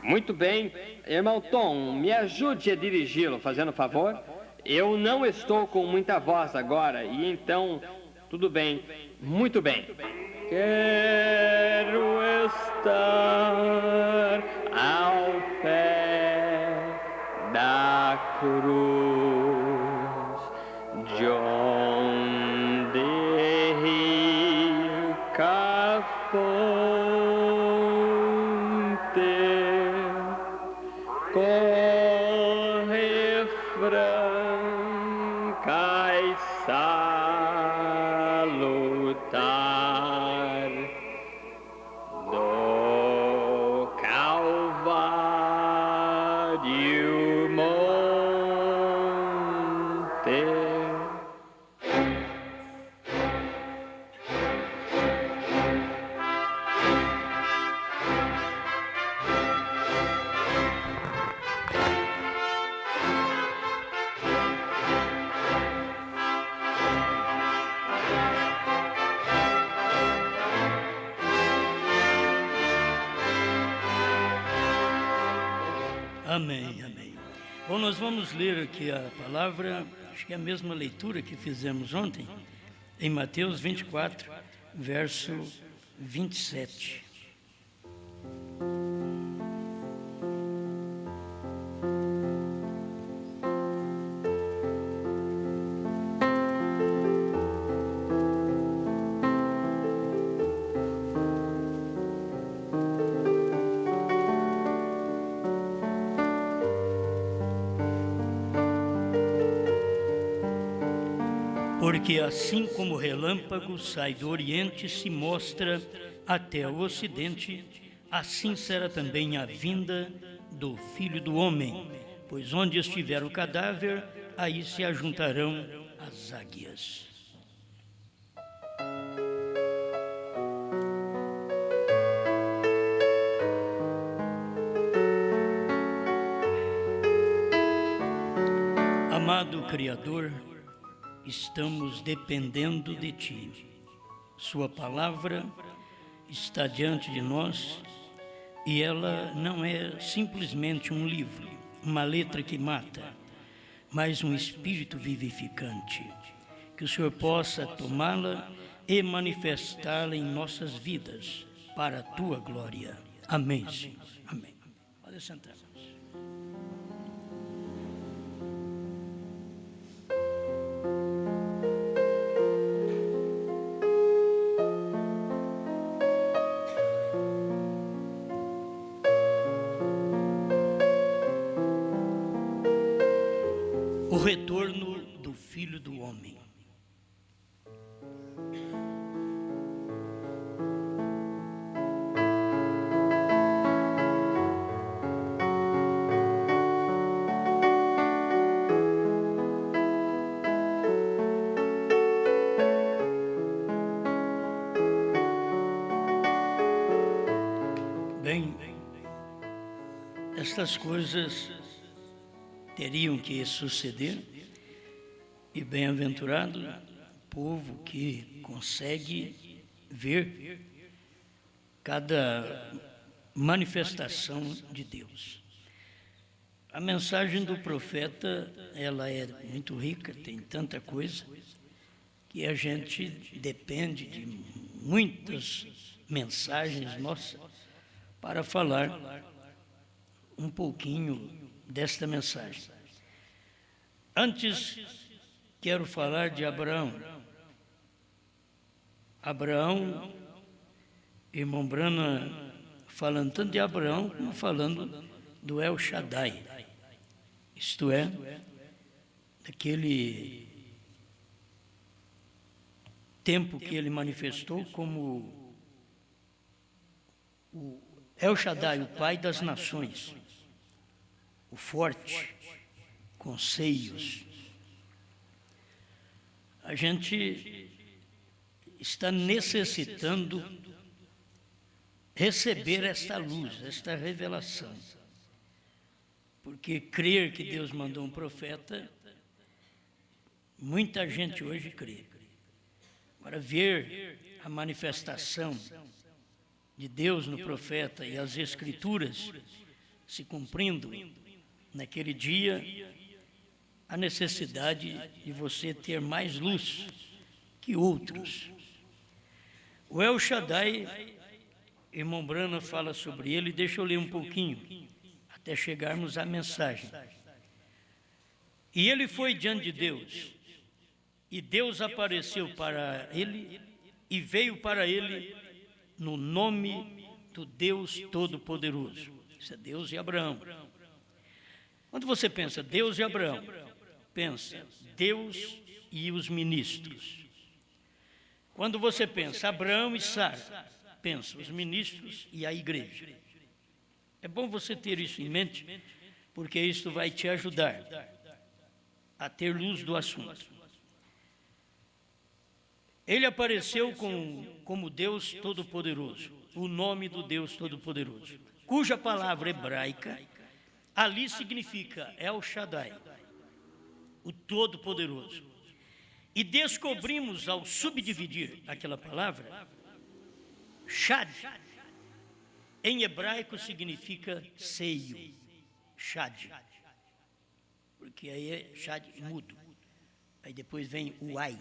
Muito bem. Irmão Tom, me ajude a dirigi-lo, fazendo favor. Eu não estou com muita voz agora, e então, tudo bem. Muito bem. Quero estar ao pé da cruz, de onde rica fonte corre franca e salutar do Calvário monte. Amém, amém. Bom, nós vamos ler aqui a palavra, acho que é a mesma leitura que fizemos ontem, em Mateus 24, verso 27. Porque assim como o relâmpago sai do Oriente e se mostra até o Ocidente, assim será também a vinda do Filho do Homem. Pois onde estiver o cadáver, aí se ajuntarão as águias. Amado Criador, estamos dependendo de Ti. Sua palavra está diante de nós e ela não é simplesmente um livro, uma letra que mata, mas um espírito vivificante. Que o Senhor possa tomá-la e manifestá-la em nossas vidas, para a Tua glória. Amém, Senhor. Amém. Pode sentar. O retorno do Filho do Homem. Bem, estas coisas teriam que suceder, e bem-aventurado o povo que consegue ver cada manifestação de Deus. A mensagem do profeta, ela é muito rica, tem tanta coisa, que a gente depende de muitas mensagens nossas para falar um pouquinho desta mensagem. Antes, quero falar de Abraão. Abraão, irmão Brana, falando tanto de Abraão, como falando do El Shaddai. Isto é, daquele tempo que ele manifestou como o El Shaddai, o Pai das nações, o forte, com seios. A gente está necessitando receber esta luz, esta revelação. Porque crer que Deus mandou um profeta, muita gente hoje crê. Agora, ver a manifestação de Deus no profeta e as Escrituras se cumprindo, naquele dia, a necessidade de você ter mais luz que outros. O El Shaddai, irmão Brana fala sobre ele, deixa eu ler um pouquinho, até chegarmos à mensagem. E ele foi diante de Deus, e Deus apareceu para ele, e veio para ele no nome do Deus Todo-Poderoso. Isso é Deus e Abraão. Quando você pensa Deus e Abraão, pensa Deus e os ministros. Quando você pensa Abraão e Sara, pensa os ministros e a igreja. É bom você ter isso em mente, porque isso vai te ajudar a ter luz do assunto. Ele apareceu como Deus Todo-Poderoso, o nome do Deus Todo-Poderoso, cuja palavra hebraica ali significa El Shaddai, o Todo-Poderoso. E descobrimos, ao subdividir aquela palavra, Shad, em hebraico significa seio, Shad, porque aí é Shad mudo, aí depois vem o Ai.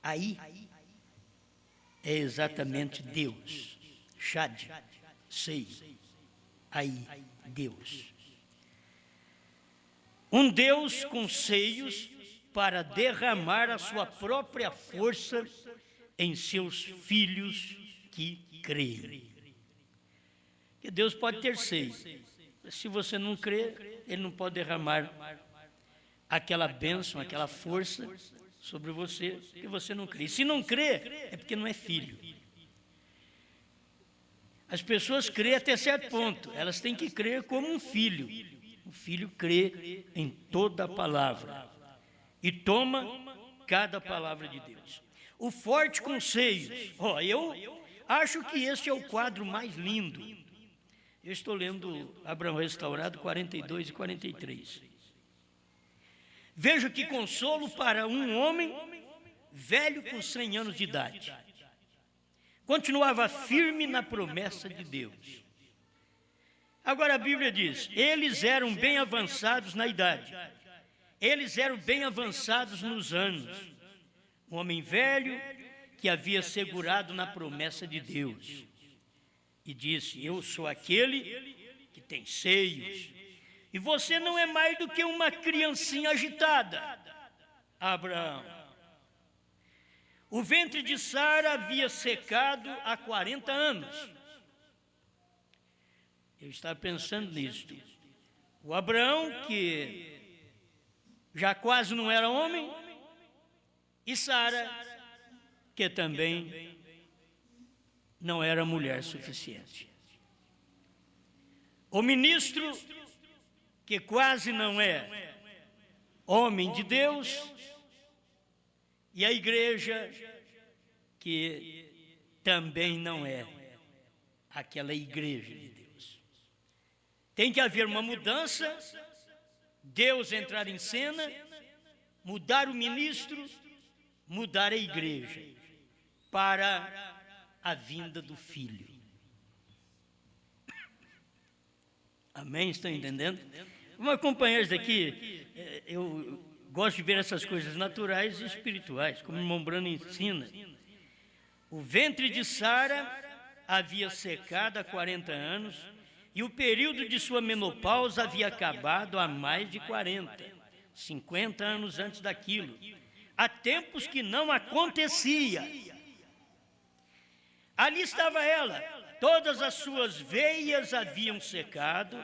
Aí é exatamente Deus, Shad, seio, aí Deus. Um Deus com seios para derramar a sua própria força em seus filhos que creem. Que Deus pode ter seios. Se você não crê, Ele não pode derramar aquela bênção, aquela força sobre você, que você não crê. E se não crê, é porque não é filho. As pessoas creem até certo ponto, elas têm que crer como um filho. O filho crê em toda a palavra e toma cada palavra de Deus. O forte com seios. Eu acho que esse é o quadro mais lindo. Eu estou lendo Abraão Restaurado 42 e 43. Veja que consolo para um homem velho com 100 anos de idade. Continuava firme na promessa de Deus. Agora a Bíblia diz, eles eram bem avançados na idade. Eles eram bem avançados nos anos. Um homem velho que havia segurado na promessa de Deus. E disse, eu sou aquele que tem seios. E você não é mais do que uma criancinha agitada, Abraão. O ventre de Sara havia secado há 40 anos. Eu estava pensando nisto. O Abraão, que já quase não era homem, e Sara, que também não era mulher suficiente. O ministro, que quase não é homem de Deus, e a igreja, que também não é aquela igreja de Deus. Tem que haver uma mudança, Deus entrar em cena, mudar o ministro, mudar a igreja, para a vinda do Filho. Amém? Estão entendendo? Vamos acompanhar isso daqui. Eu gosto de ver essas coisas naturais e espirituais, como o irmão Brano ensina. O ventre de Sara havia secado há 40 anos e o período de sua menopausa havia acabado há mais de 50 anos antes daquilo. Há tempos que não acontecia. Ali estava ela, todas as suas veias haviam secado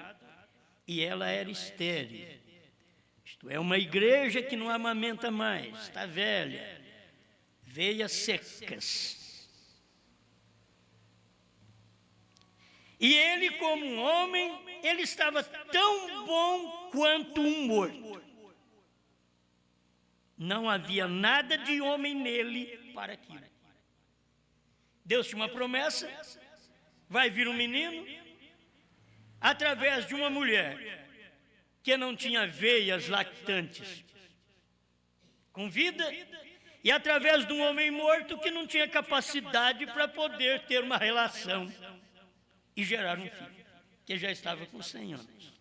e ela era estéril. Isto é, uma igreja que não amamenta mais, está velha, veias secas. E ele, como um homem, ele estava tão bom quanto um morto. Não havia nada de homem nele para aquilo. Deus tinha uma promessa, vai vir um menino, através de uma mulher que não tinha veias lactantes com vida, e através de um homem morto que não tinha capacidade para poder ter uma relação e gerar um filho, que já estava com 100 anos.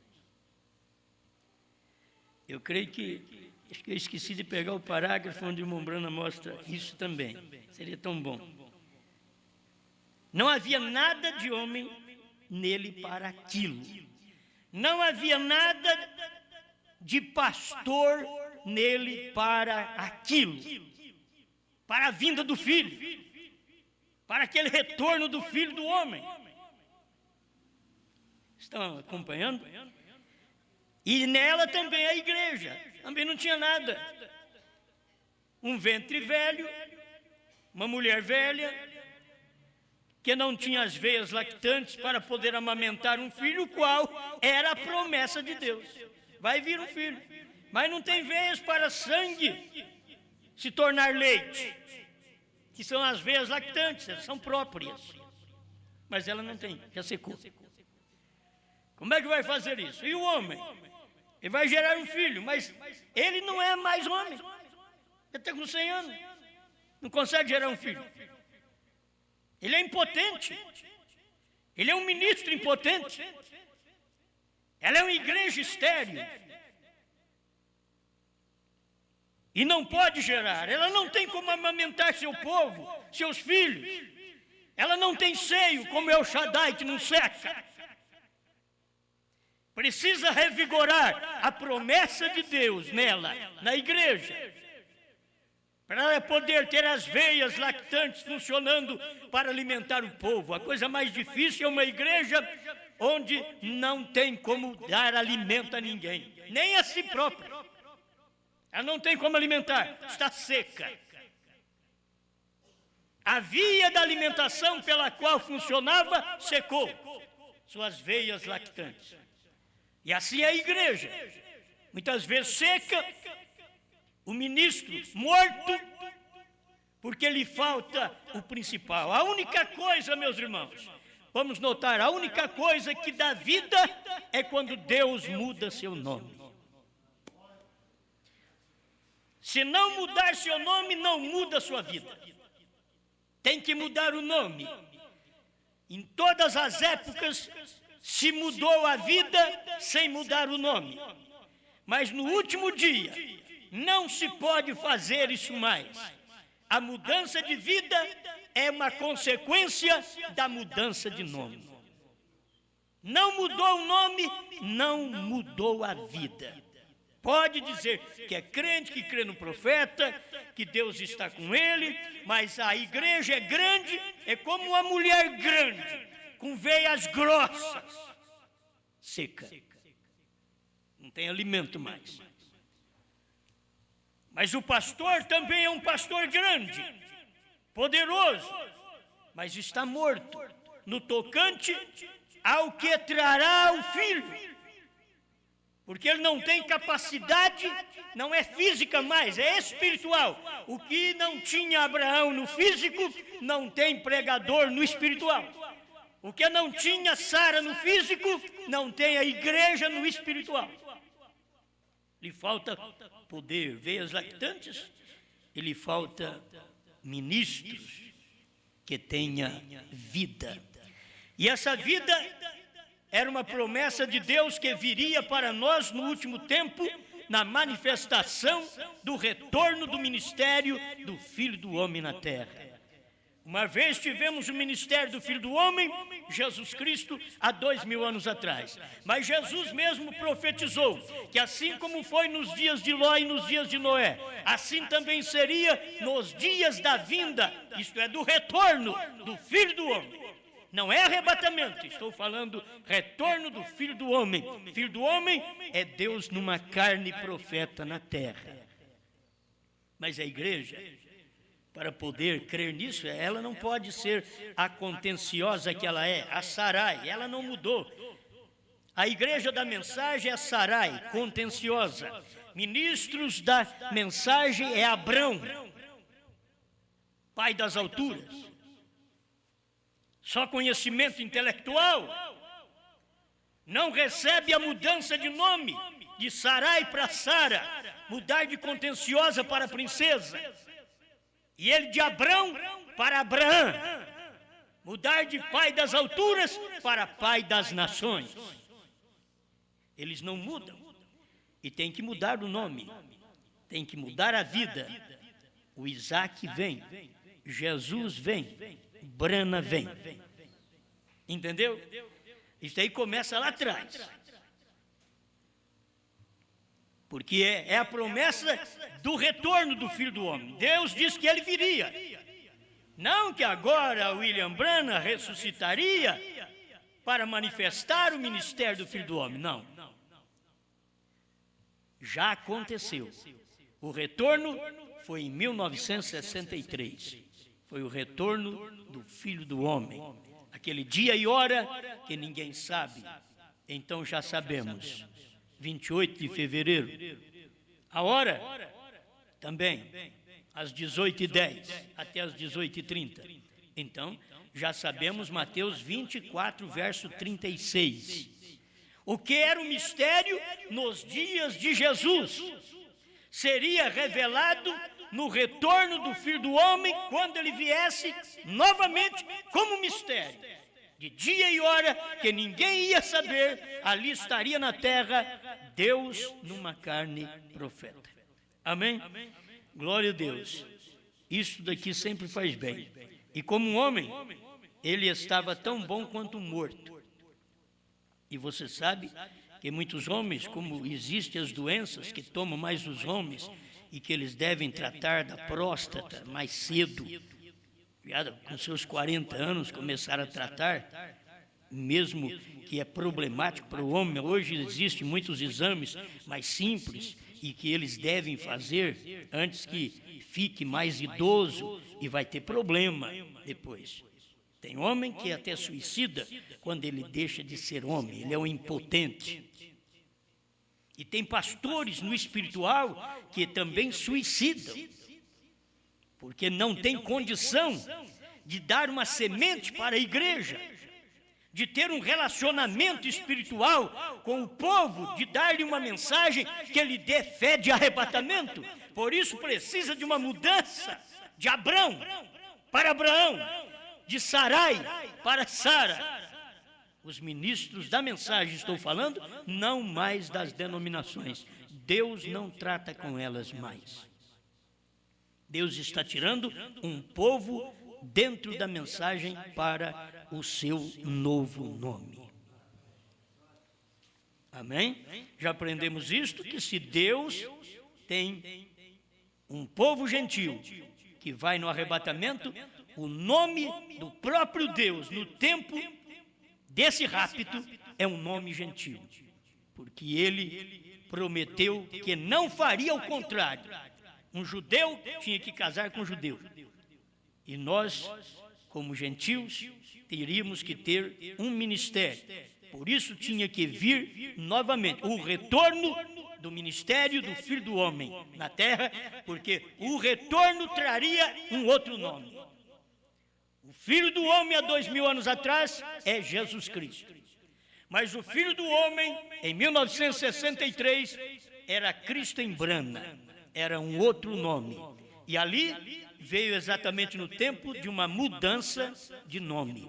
Eu creio que, acho que eu esqueci de pegar o parágrafo onde o Mombrana mostra isso também, seria tão bom. Não havia nada de homem nele para aquilo. Não havia nada de pastor nele para aquilo. Para a vinda do Filho. Para aquele retorno do Filho do homem. Estão acompanhando? E nela também a igreja. Também não tinha nada. Um ventre velho, uma mulher velha, que não tinha as veias lactantes para poder amamentar um filho, o qual era a promessa de Deus. Vai vir um filho, mas não tem veias para sangue se tornar leite, que são as veias lactantes, elas são próprias. Mas ela não tem, já secou. Como é que vai fazer isso? E o homem? Ele vai gerar um filho, mas ele não é mais homem. Ele está com 100 anos, não consegue gerar um filho. Ele é impotente. Ele é um ministro impotente. Ela é uma igreja estéril. E não pode gerar. Ela não tem como amamentar seu povo, seus filhos. Ela não tem seio como El Shaddai, que não seca. Precisa revigorar a promessa de Deus nela, na igreja, para ela poder ter as veias lactantes funcionando para alimentar o povo. A coisa mais difícil é uma igreja onde não tem como dar alimento a ninguém, nem a si própria. Ela não tem como alimentar, está seca. A via da alimentação pela qual funcionava secou, suas veias lactantes. E assim é a igreja, muitas vezes seca, o ministro morto, porque lhe falta o principal. A única coisa, meus irmãos, vamos notar, a única coisa que dá vida é quando Deus muda seu nome. Se não mudar seu nome, não muda a sua vida. Tem que mudar o nome. Em todas as épocas se mudou a vida sem mudar o nome. Mas no último dia, não se pode fazer isso mais. A mudança de vida é uma consequência da mudança de nome. Não mudou o nome, não mudou a vida. Pode dizer que é crente, que crê no profeta, que Deus está com ele, mas a igreja é grande, é como uma mulher grande, com veias grossas, seca. Não tem alimento mais. Mas o pastor também é um pastor grande, poderoso, mas está morto no tocante ao que trará o filho. Porque ele não tem capacidade, não é física mais, é espiritual. O que não tinha Abraão no físico, não tem pregador no espiritual. O que não tinha Sara no físico, não tem a igreja no espiritual. Lhe falta poder, veias lactantes, e lhe falta ministros que tenha vida. E essa vida era uma promessa de Deus que viria para nós no último tempo, na manifestação do retorno do ministério do Filho do Homem na terra. Uma vez tivemos o ministério do Filho do Homem, Jesus Cristo, há 2000 anos atrás. Mas Jesus mesmo profetizou que assim como foi nos dias de Ló e nos dias de Noé, assim também seria nos dias da vinda, isto é, do retorno do Filho do Homem. Não é arrebatamento, estou falando retorno do Filho do Homem. Filho do Homem é Deus numa carne profeta na terra. Mas a igreja, para poder crer nisso, ela não pode ser a contenciosa que ela é, a Sarai, ela não mudou. A igreja da mensagem é a Sarai, contenciosa. Ministros da mensagem é Abrão, pai das alturas. Só conhecimento intelectual, não recebe a mudança de nome, de Sarai para Sara, mudar de contenciosa para princesa. E ele de Abrão para Abraão. Mudar de pai das alturas para pai das nações. Eles não mudam. E tem que mudar o nome. Tem que mudar a vida. O Isaac vem. Jesus vem. Brana vem. Entendeu? Isso aí começa lá atrás. Porque é a promessa do retorno do Filho do Homem. Deus disse que ele viria. Não que agora William Branham ressuscitaria para manifestar o ministério do Filho do Homem. Não. Já aconteceu. O retorno foi em 1963. Foi o retorno do Filho do Homem. Aquele dia e hora que ninguém sabe. Então já sabemos. 28 de fevereiro. A hora também. Às 18h10 até às 18h30. Então, já sabemos Mateus 24, verso 36. O que era o mistério nos dias de Jesus seria revelado no retorno do Filho do Homem, quando ele viesse novamente como mistério. De dia e hora que ninguém ia saber, ali estaria na terra Deus numa carne profeta. Amém? Glória a Deus. Isso daqui sempre faz bem. E como um homem, ele estava tão bom quanto um morto. E você sabe que muitos homens, como existem as doenças que tomam mais os homens e que eles devem tratar da próstata mais cedo, com seus 40 anos começaram a tratar, mesmo que é problemático para o homem. Hoje existem muitos exames mais simples e que eles devem fazer antes que fique mais idoso e vai ter problema depois. Tem homem que até suicida quando ele deixa de ser homem, ele é um impotente. E tem pastores no espiritual que também suicidam, porque não tem condição de dar uma semente para a igreja, de ter um relacionamento espiritual com o povo, de dar-lhe uma mensagem que lhe dê fé de arrebatamento. Por isso precisa de uma mudança de Abrão para Abraão, de Sarai para Sara. Os ministros da mensagem, estou falando, não mais das denominações. Deus não trata com elas mais. Deus está tirando um povo dentro da mensagem para o seu novo nome. Amém? Já aprendemos isto, que se Deus tem um povo gentil que vai no arrebatamento, o nome do próprio Deus no tempo desse rapto é um nome gentil, porque ele prometeu que não faria o contrário. Um judeu tinha que casar com um judeu. E nós, como gentios, teríamos que ter um ministério. Por isso tinha que vir novamente o retorno do ministério do Filho do Homem na terra, porque o retorno traria um outro nome. O Filho do Homem há 2000 anos atrás é Jesus Cristo. Mas o Filho do Homem, em 1963, era Cristo em Brana. Era um outro nome. E ali veio exatamente no tempo de uma mudança de nome.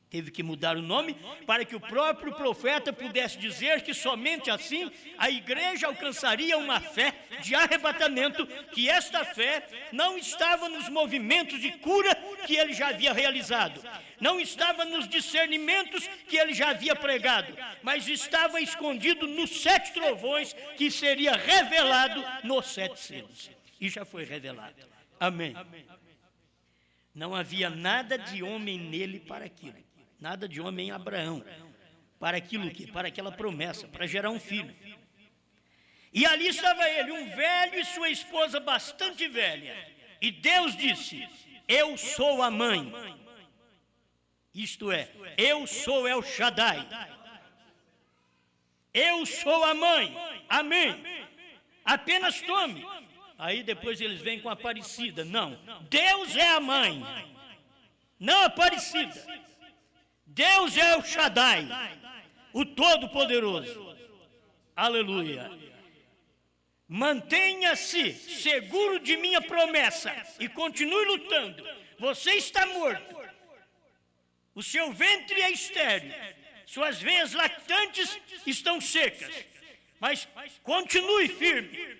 Teve que mudar o nome para que o próprio profeta pudesse dizer que somente assim a igreja alcançaria uma fé de arrebatamento, que esta fé não estava nos movimentos de cura que ele já havia realizado, não estava nos discernimentos que ele já havia pregado, mas estava escondido nos 7 trovões que seria revelado nos 7 selos. E já foi revelado. Amém. Não havia nada de homem nele para aquilo. Nada de homem em Abraão. Para aquilo que? Para aquela promessa, para gerar um filho. E ali estava ele, um velho e sua esposa bastante velha. E Deus disse: eu sou a mãe. Isto é, eu sou El Shaddai. Eu sou a mãe. Amém. Apenas tome. Aí depois eles vêm com a Aparecida. Não, Deus é a mãe, não a Aparecida. Deus é o Shaddai, o Todo-Poderoso. Aleluia. Mantenha-se seguro de minha promessa e continue lutando. Você está morto. O seu ventre é estéril. Suas veias lactantes estão secas. Mas continue firme.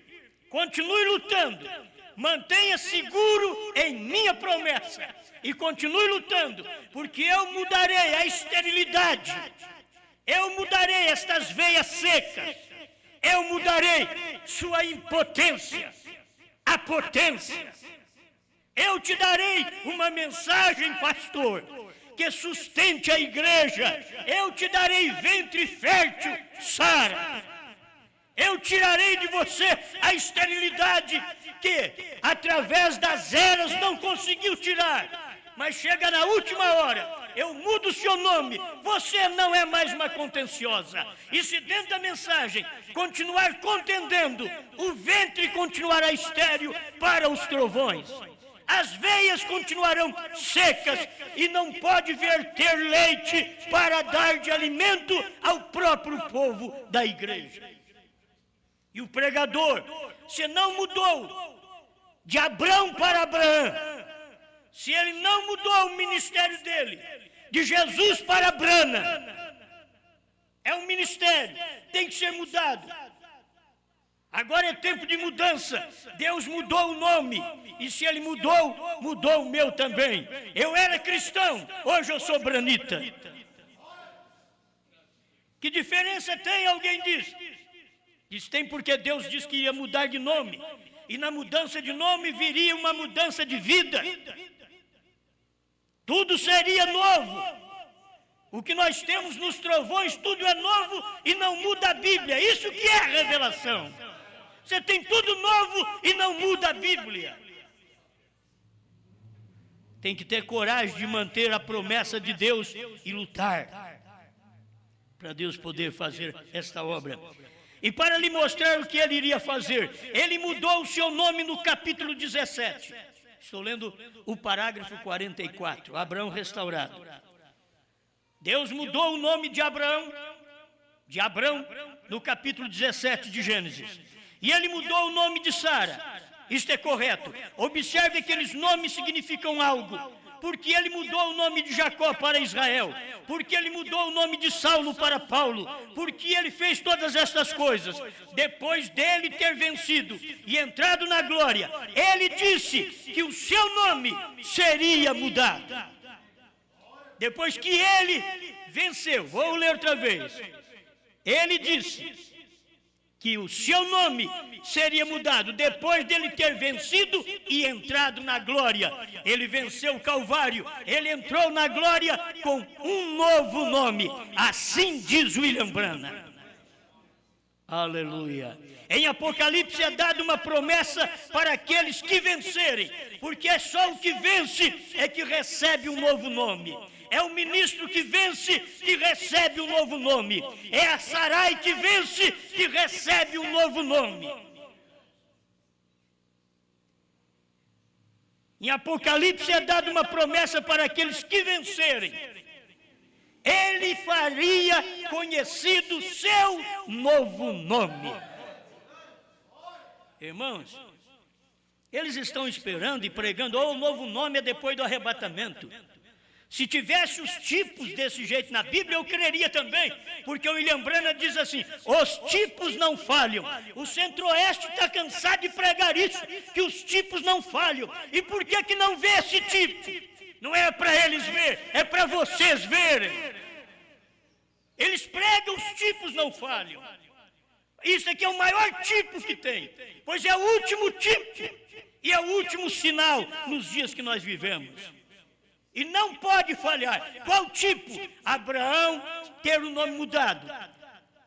Continue lutando. Mantenha seguro em minha promessa. E continue lutando. Porque eu mudarei a esterilidade. Eu mudarei estas veias secas. Eu mudarei sua impotência. A potência. Eu te darei uma mensagem, pastor, que sustente a igreja. Eu te darei ventre fértil, Sara. Eu tirarei de você a esterilidade que, através das eras, não conseguiu tirar. Mas chega na última hora, eu mudo o seu nome. Você não é mais uma contenciosa. E se dentro da mensagem continuar contendendo, o ventre continuará estéril para os trovões. As veias continuarão secas e não pode verter leite para dar de alimento ao próprio povo da igreja. E o pregador, se não mudou de Abrão para Abraão, se ele não mudou o ministério dele, de Jesus para Brana, é um ministério, tem que ser mudado. Agora é tempo de mudança. Deus mudou o nome. E se Ele mudou, mudou o meu também. Eu era cristão, hoje eu sou branita. Que diferença tem? Alguém diz. Diz, tem porque Deus disse que ia mudar de nome. E na mudança de nome viria uma mudança de vida. Tudo seria novo. O que nós temos nos trovões, tudo é novo e não muda a Bíblia. Isso que é revelação. Você tem tudo novo e não muda a Bíblia. Tem que ter coragem de manter a promessa de Deus e lutar para Deus poder fazer esta obra. E para lhe mostrar o que ele iria fazer, ele mudou o seu nome no capítulo 17. Estou lendo o parágrafo 44, Abraão restaurado. Deus mudou o nome de Abraão, no capítulo 17 de Gênesis. E ele mudou o nome de Sara. Isto é correto. Observe que aqueles nomes significam algo. Porque ele mudou o nome de Jacó para Israel. Porque ele mudou o nome de Saulo para Paulo. Porque ele fez todas estas coisas. Depois dele ter vencido e entrado na glória, ele disse que o seu nome seria mudado. Depois que ele venceu, vou ler outra vez. Ele disse que o seu nome seria mudado depois dele ter vencido e entrado na glória. Ele venceu o Calvário, ele entrou na glória com um novo nome. Assim diz William Branham. Aleluia. Em Apocalipse é dada uma promessa para aqueles que vencerem, porque é só o que vence é que recebe um novo nome. É o ministro que vence que recebe um novo nome. É a Sarai que vence que recebe um novo nome. Em Apocalipse é dada uma promessa para aqueles que vencerem. Ele faria conhecido seu novo nome. Irmãos, eles estão esperando e pregando, o novo nome é depois do arrebatamento. Se tivesse os tipos desse jeito na Bíblia, eu creria também, porque o William Branham diz assim, os tipos não falham. O Centro-Oeste está cansado de pregar isso, que os tipos não falham. E por que que não vê esse tipo? Não é para eles ver, é para vocês verem. Eles pregam, os tipos não falham. Isso aqui é o maior tipo que tem, pois é o último tipo e é o último sinal nos dias que nós vivemos. E não pode falhar. Qual tipo? Abraão ter o nome mudado.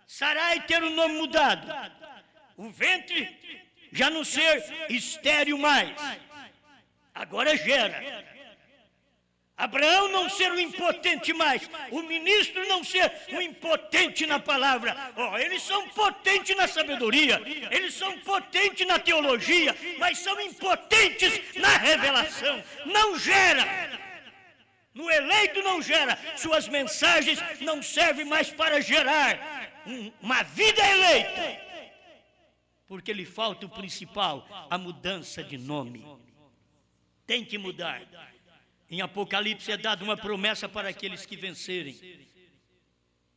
Sarai ter o nome mudado. O ventre já não ser estéril mais. Agora gera. Abraão não ser um impotente mais. O ministro não ser um impotente na palavra. Eles são potentes na sabedoria. Eles são potentes na teologia. Mas são impotentes na revelação. Não gera. No eleito não gera, suas mensagens não servem mais para gerar uma vida eleita. porque lhe falta o principal, a mudança de nome. Tem que mudar. Em Apocalipse é dada uma promessa para aqueles que vencerem.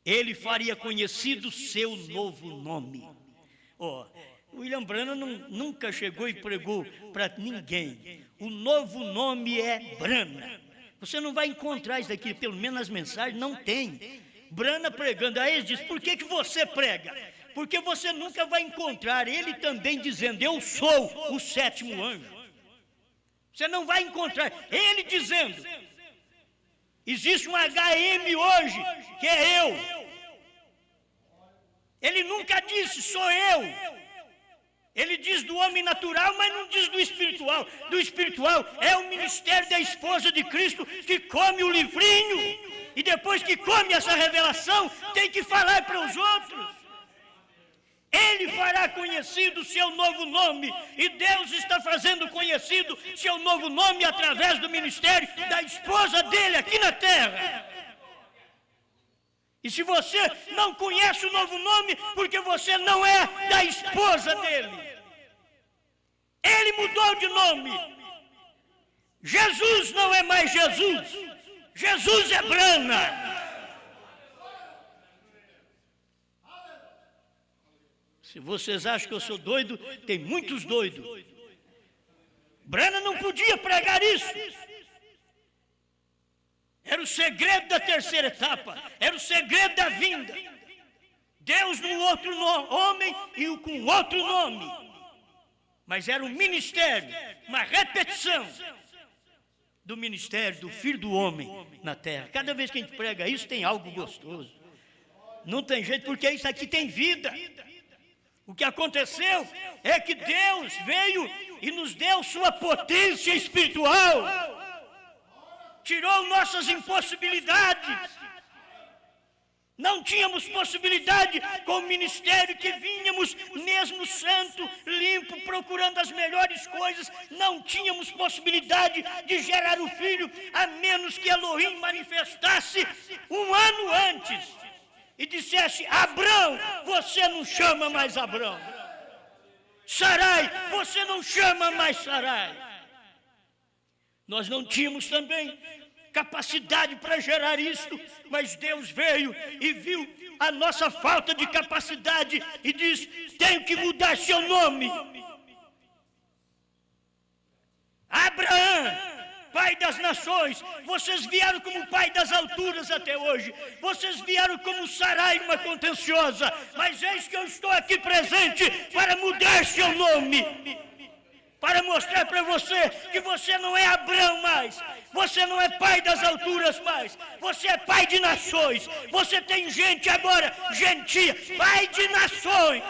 Ele faria conhecido o seu novo nome. William Branham nunca chegou e pregou para ninguém. O novo nome é Branham. Você não vai encontrar isso aqui, pelo menos nas mensagens, não tem. Branham pregando. Aí ele diz, por que você prega? Porque você nunca vai encontrar ele também dizendo, eu sou o sétimo anjo. Você não vai encontrar ele dizendo, existe um HM hoje, que é eu. Ele nunca disse, sou eu. Ele diz do homem natural, mas não diz do espiritual. Do espiritual é o ministério da esposa de Cristo que come o livrinho. E depois que come essa revelação, tem que falar para os outros. Ele fará conhecido o seu novo nome. E Deus está fazendo conhecido seu novo nome através do ministério da esposa dele aqui na terra. E se você não conhece o novo nome, porque você não é da esposa dele. Ele mudou de nome. Jesus não é mais Jesus. Jesus é Branham. Se vocês acham que eu sou doido, tem muitos doidos. Branham não podia pregar isso. Era o segredo da terceira etapa. Era o segredo da vinda. Deus num outro homem e com outro nome. Mas era um ministério, uma repetição do ministério do Filho do Homem na terra. Cada vez que a gente prega isso, tem algo gostoso. Não tem jeito, porque isso aqui tem vida. O que aconteceu é que Deus veio e nos deu sua potência espiritual. Tirou nossas impossibilidades. Não tínhamos possibilidade com o ministério que vínhamos, mesmo santo, limpo, procurando as melhores coisas. Não tínhamos possibilidade de gerar o filho, a menos que Elohim manifestasse um ano antes e dissesse, Abrão, você não chama mais Abrão. Sarai, você não chama mais Sarai. Nós não tínhamos também capacidade para gerar isto, mas Deus veio e viu a nossa falta de capacidade e diz, tenho que mudar seu nome. Abraão, pai das nações, vocês vieram como pai das alturas até hoje, vocês vieram como Sarai, uma contenciosa, mas eis que eu estou aqui presente para mudar seu nome. Para mostrar para você que você não é Abrão mais, você não é pai das alturas mais, você é pai de nações, você tem gente agora, gentia, pai de nações.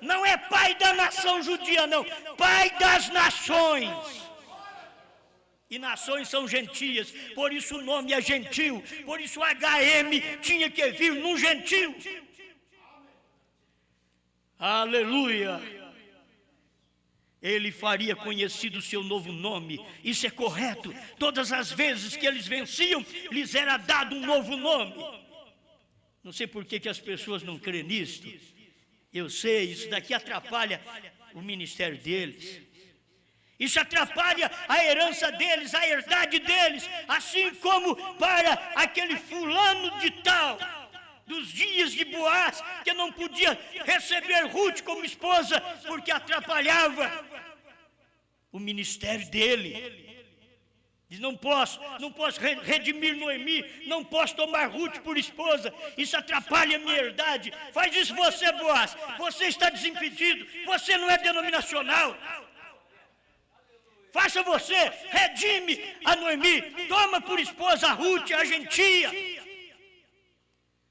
Não é pai da nação judia, não, pai das nações. E nações são gentias, por isso o nome é gentil, por isso o HM tinha que vir num gentil. Aleluia! Ele faria conhecido o seu novo nome. Isso é correto. Todas as vezes que eles venciam, lhes era dado um novo nome. Não sei por que as pessoas não creem nisto. Eu sei, isso daqui atrapalha o ministério deles. Isso atrapalha a herança deles, a herdade deles. Assim como para aquele fulano de tal, dos dias de Boaz, que não podia receber Ruth como esposa, porque atrapalhava o ministério dele. Diz, não posso redimir Noemi, não posso tomar Ruth por esposa, isso atrapalha a minha herdade. Faz isso você, Boaz, você está desimpedido, você não é denominacional. Faça você, redime a Noemi, toma por esposa a Ruth, a gentia.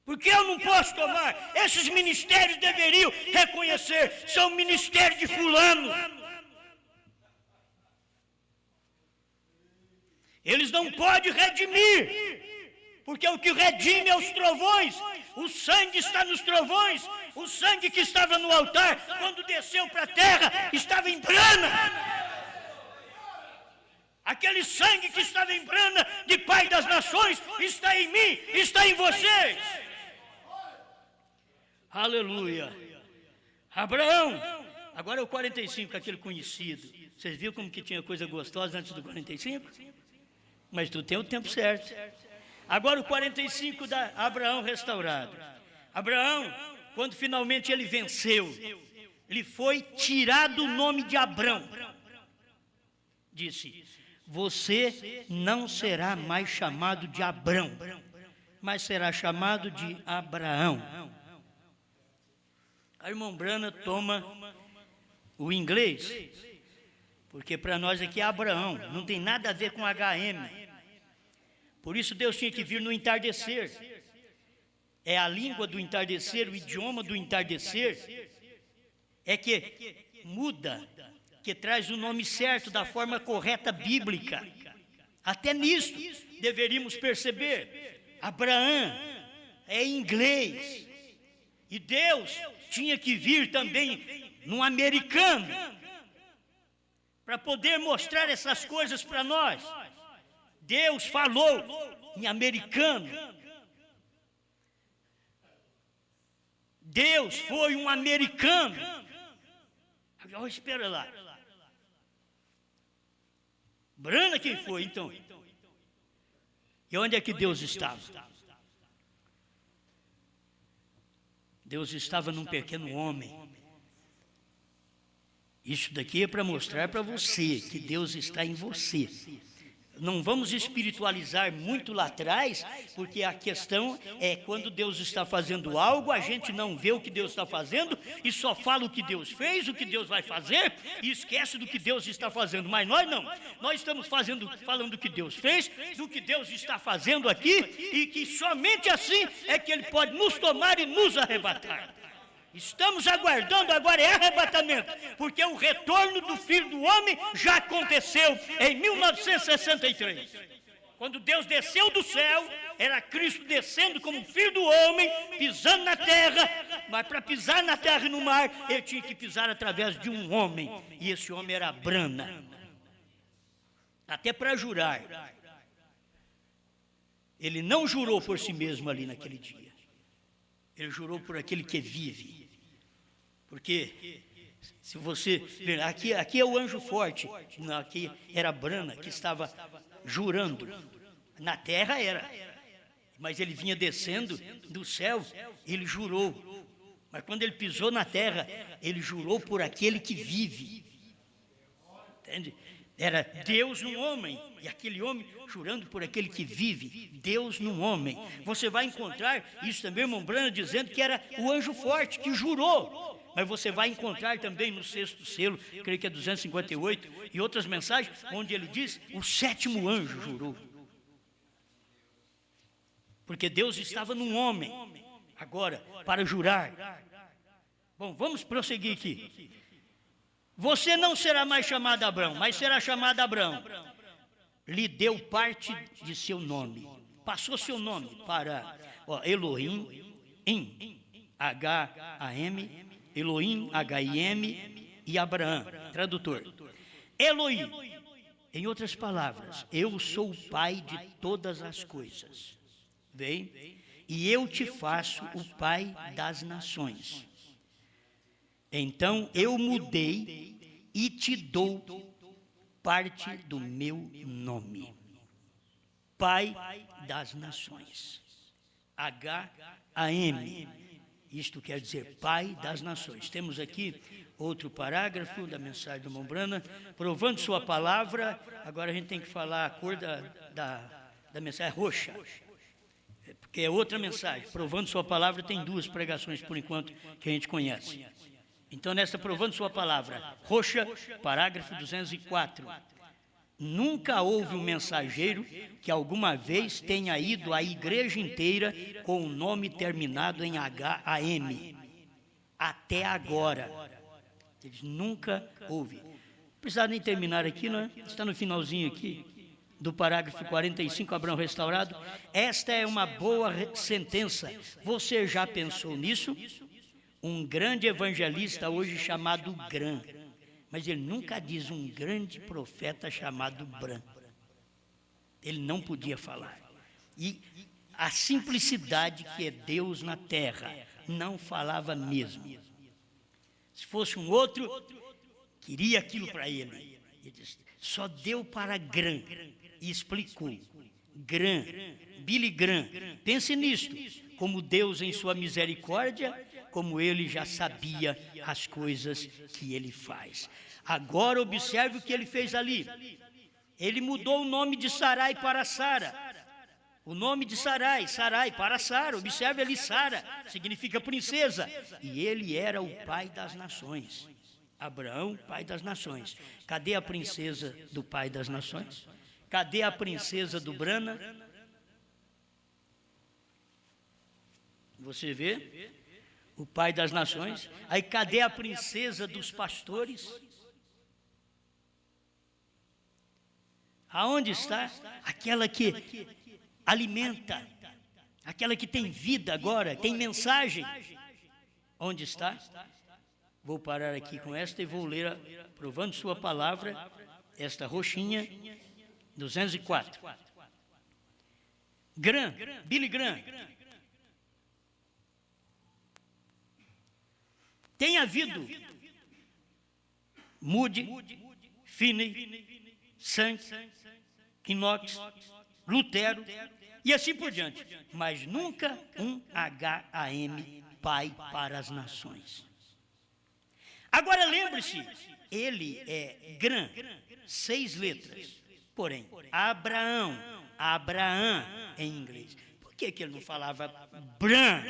Porque eu não posso tomar. Esses ministérios deveriam reconhecer, são ministérios de fulano. Eles não podem redimir, porque o que redime é os trovões. O sangue está nos trovões. O sangue que estava no altar, quando desceu para a terra, estava em Brana. Aquele sangue que estava em Brana, de Pai das Nações, está em mim, está em vocês. Aleluia, Abraão, agora é o 45, aquele conhecido. Vocês viram como que tinha coisa gostosa antes do 45? Mas tu tem o tempo certo. Agora o 45 da Abraão restaurado. Abraão, quando finalmente ele venceu, lhe foi tirado o nome de Abrão. Disse: você não será mais chamado de Abrão, mas será chamado de Abraão. A irmã Brana toma o inglês, porque para nós aqui é Abraão, não tem nada a ver com HM. Por isso Deus tinha que vir no entardecer. É a língua do entardecer, o idioma do entardecer, é que muda, que traz o nome certo da forma correta bíblica. Até nisso deveríamos perceber. Abraão é em inglês. E Deus tinha que vir também num americano para poder mostrar essas coisas para nós. Deus falou em americano. Deus foi um americano. Agora espera lá. Brana quem foi então? E onde é que Deus estava? Deus estava num pequeno homem. Isso daqui é para mostrar para você que Deus está em você. Não vamos espiritualizar muito lá atrás, porque a questão é quando Deus está fazendo algo, a gente não vê o que Deus está fazendo e só fala o que Deus fez, o que Deus vai fazer e esquece do que Deus está fazendo. Mas nós não, nós estamos falando do que Deus fez, do que Deus está fazendo aqui e que somente assim é que Ele pode nos tomar e nos arrebatar. Estamos aguardando, agora é arrebatamento, porque o retorno do Filho do Homem já aconteceu em 1963. Quando Deus desceu do céu, era Cristo descendo como Filho do Homem, pisando na terra, mas para pisar na terra e no mar, Ele tinha que pisar através de um homem, e esse homem era Brana. Até para jurar, Ele não jurou por si mesmo ali naquele dia, Ele jurou por aquele que vive. Porque, se você ver, aqui é o anjo forte, aqui era Brana que estava jurando. Na terra era, mas ele vinha descendo do céu, ele jurou. Mas quando ele pisou na terra, ele jurou por aquele que vive. Entende? Era Deus num homem, e aquele homem jurando por aquele que vive, Deus num homem. Você vai encontrar isso também, irmão Brana, dizendo que era o anjo forte que jurou. Mas você vai encontrar também no sexto selo, creio que é 258, e outras mensagens, onde ele diz, o sétimo anjo jurou. Porque Deus estava num homem, agora, para jurar. Bom, vamos prosseguir aqui. Você não será mais chamado Abrão, mas será chamado Abrão. Lhe deu parte de seu nome. Passou seu nome para Elohim, H-A-M, Elohim, H-I-M e Abraão, tradutor. Elohim, em outras palavras, eu sou o pai de todas as coisas. Vem? E eu te faço o pai das nações. Então eu mudei e te dou parte do meu nome. Pai das nações. H-A-M. Isto quer dizer Pai das nações. Temos aqui outro parágrafo da mensagem do irmão Brana, provando sua palavra. Agora a gente tem que falar a cor da mensagem, roxa. Porque é outra mensagem. Provando sua palavra tem duas pregações, por enquanto, que a gente conhece. Então, nessa provando sua palavra, roxa, parágrafo 204. Nunca houve um mensageiro que alguma vez tenha ido à igreja inteira com o nome terminado em H-A-M. Até agora. Eles nunca houve. Não precisa nem terminar aqui, não é? Está no finalzinho aqui do parágrafo 45, Abraão restaurado. Esta é uma boa sentença. Você já pensou nisso? Um grande evangelista hoje chamado Gran. Mas ele nunca diz um grande profeta chamado Bran. Ele não podia falar. E a simplicidade que é Deus na terra, não falava mesmo. Se fosse um outro, queria aquilo para ele. Ele disse, só deu para Graham. E explicou. Graham, Billy Graham, pense nisto, como Deus em sua misericórdia, como ele já sabia as coisas que ele faz. Agora observe o que ele fez ali. Ele mudou o nome de Sarai para Sara. O nome de Sarai para Sara. Observe ali, Sara significa princesa. E ele era o pai das nações. Abraão, pai das nações. Cadê a princesa do pai das nações? Cadê a princesa do Brana? Você vê? O pai das nações. Aí cadê a princesa dos pastores? Aonde está? Aquela que alimenta, aquela que tem vida agora, tem mensagem. Onde está? Vou parar aqui com esta e vou ler, provando sua palavra, esta roxinha, 204. Graham, Billy Graham. Tem havido Moody, Finney, Sainz, Knox, Lutero e assim por diante, mas nunca um HAM, pai para as nações. Agora lembre-se, ele é Graham, 6 letras, porém, Abraão em inglês. Por que ele não falava Bran?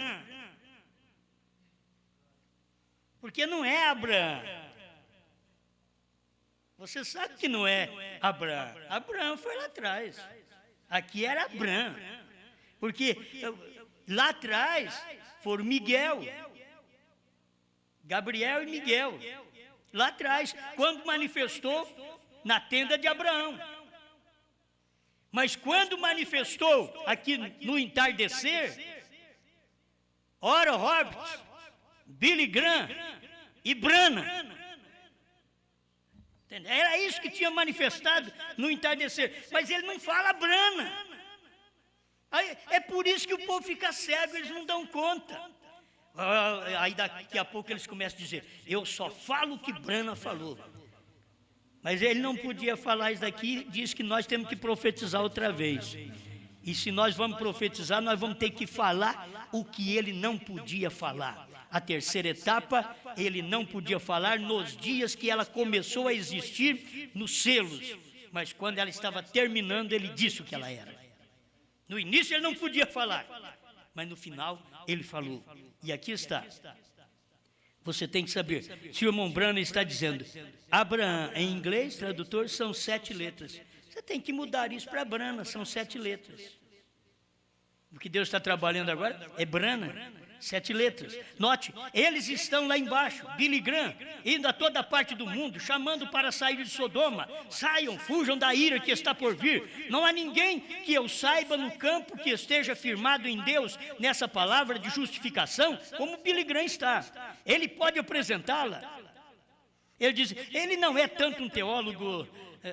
Porque não é Abraão. Você sabe que não é Abraão. Abraão foi lá atrás. Aqui era Abraão. Porque lá atrás foram Miguel, Gabriel e Miguel. Lá atrás, quando manifestou na tenda de Abraão. Mas quando manifestou aqui no entardecer, Oral Roberts, Billy Graham e Branham. Era isso que tinha manifestado no entardecer. Mas ele não fala Branham. É por isso que o povo fica cego, eles não dão conta. Aí daqui a pouco eles começam a dizer, eu só falo o que Branham falou. Mas ele não podia falar isso daqui, diz que nós temos que profetizar outra vez. E se nós vamos profetizar, nós vamos ter que falar o que ele não podia falar. A terceira etapa, ele não podia falar nos dias que ela começou a existir nos selos. Mas quando ela estava terminando, ele disse o que ela era. No início ele não podia falar, mas no final ele falou. E aqui está. Você tem que saber, se o irmão Branham está dizendo, Abraão em inglês, tradutor, são 7 letras. Você tem que mudar isso para Branham, são 7 letras. O que Deus está trabalhando agora é Branham. 7 letras. Note, eles estão lá embaixo, Billy Graham, indo a toda parte do mundo, chamando para sair de Sodoma. Saiam, fujam da ira que está por vir. Não há ninguém que eu saiba no campo que esteja firmado em Deus, nessa palavra de justificação, como Billy Graham está. Ele pode apresentá-la. Ele diz, ele não é tanto um teólogo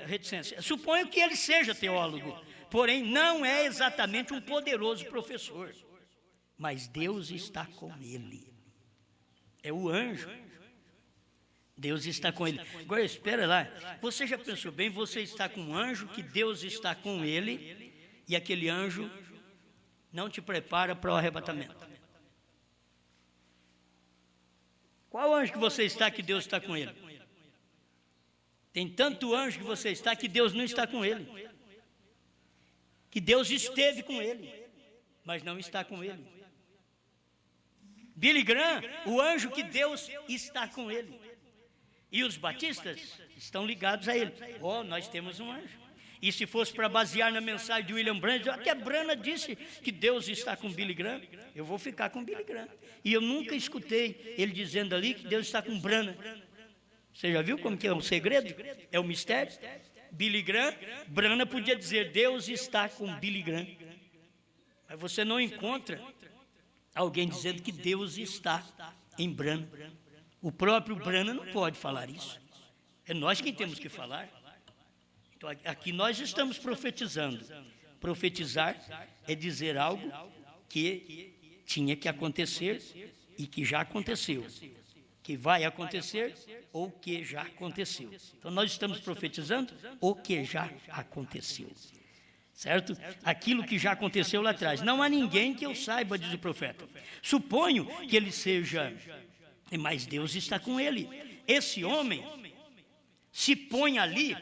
reticente. Suponho que ele seja teólogo, porém não é exatamente um poderoso professor. Mas Deus está com ele. É o anjo. Deus está com ele. Agora espera lá. Você já pensou bem, você está com um anjo, que Deus está com ele, e aquele anjo não te prepara para o arrebatamento. Qual anjo que você está que Deus está com ele? Tem tanto anjo que você está que Deus não está com ele. Que Deus esteve com ele, mas não está com ele. Billy Graham, o anjo que Deus está com ele. E os batistas estão ligados a ele. Nós temos um anjo. E se fosse para basear na mensagem de William Branham, até Branham disse que Deus está com Billy Graham, eu vou ficar com Billy Graham. E eu nunca escutei ele dizendo ali que Deus está com Branham. Você já viu como que é o segredo? É o mistério? Billy Graham, Branham podia dizer, Deus está com Billy Graham. Mas você não encontra alguém dizendo que Deus está em Branham. O próprio Branham não pode falar isso. É nós quem temos que falar. Então, aqui nós estamos profetizando. Profetizar é dizer algo que tinha que acontecer e que já aconteceu. que vai acontecer ou o que já aconteceu. Então nós estamos profetizando o que já aconteceu. Certo? Aquilo que já aconteceu lá atrás. Não há ninguém que eu saiba, diz o profeta. Suponho que ele seja, mas Deus está com ele. Esse homem se põe ali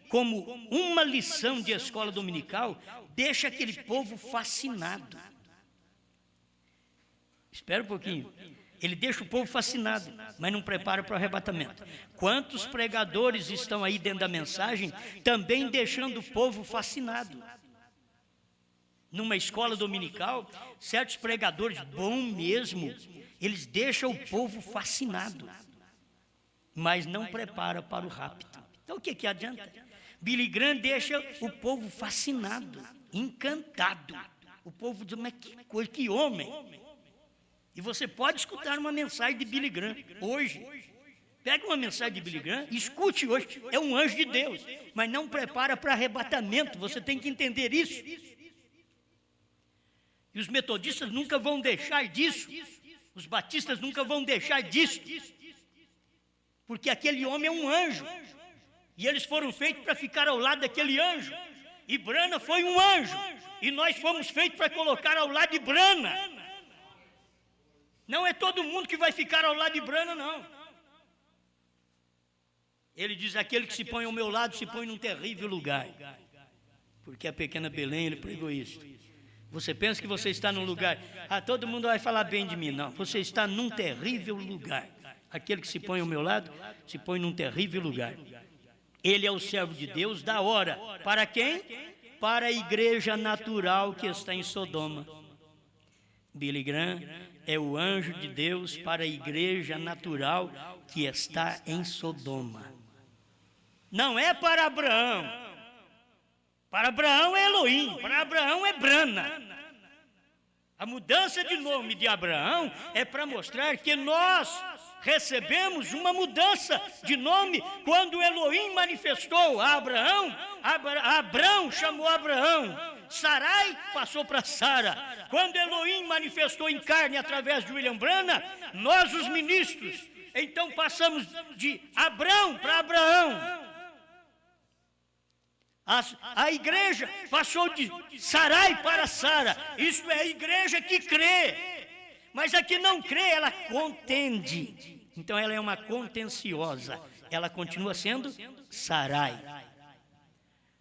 como uma lição de escola dominical, deixa aquele povo fascinado. Espera um pouquinho. Ele deixa o povo fascinado, mas não prepara para o arrebatamento. Quantos pregadores estão aí dentro da mensagem, também deixando o povo fascinado? Numa escola dominical, certos pregadores, bom mesmo, eles deixam o povo fascinado, mas não prepara para o rapto. Então o que adianta? Billy Graham deixa o povo fascinado, encantado. O povo diz, mas que coisa, que homem. E você pode escutar uma mensagem de Billy Graham hoje. Pega uma mensagem de Billy Graham, escute hoje, é um anjo de Deus, mas não prepara para arrebatamento, você tem que entender isso. E os metodistas nunca vão deixar disso, os batistas nunca vão deixar disso, porque aquele homem é um anjo, e eles foram feitos para ficar ao lado daquele anjo, e Brana foi um anjo, e nós fomos feitos para colocar ao lado de Brana. Não é todo mundo que vai ficar ao lado de Brana, não. Ele diz, aquele que se põe ao meu lado, se põe num terrível lugar. Porque a pequena Belém, ele pregou isso. Você pensa que você está num lugar, todo mundo vai falar bem de mim. Não, você está num terrível lugar. Aquele que se põe ao meu lado, se põe num terrível lugar. Ele é o servo de Deus da hora. Para quem? Para a igreja natural que está em Sodoma. Billy Graham é o anjo de Deus para a igreja natural que está em Sodoma. Não é para Abraão. Para Abraão é Elohim, para Abraão é Brana. A mudança de nome de Abraão é para mostrar que nós recebemos uma mudança de nome quando Elohim manifestou a Abraão. Abraão chamou Abraão, Sarai passou para Sara. Quando Elohim manifestou em carne através de William Brana, nós os ministros, então passamos de Abrão para Abraão. A igreja passou de Sarai para Sara. Isso é a igreja que crê. Mas a que não crê, ela contende. Então ela é uma contenciosa. Ela continua sendo Sarai.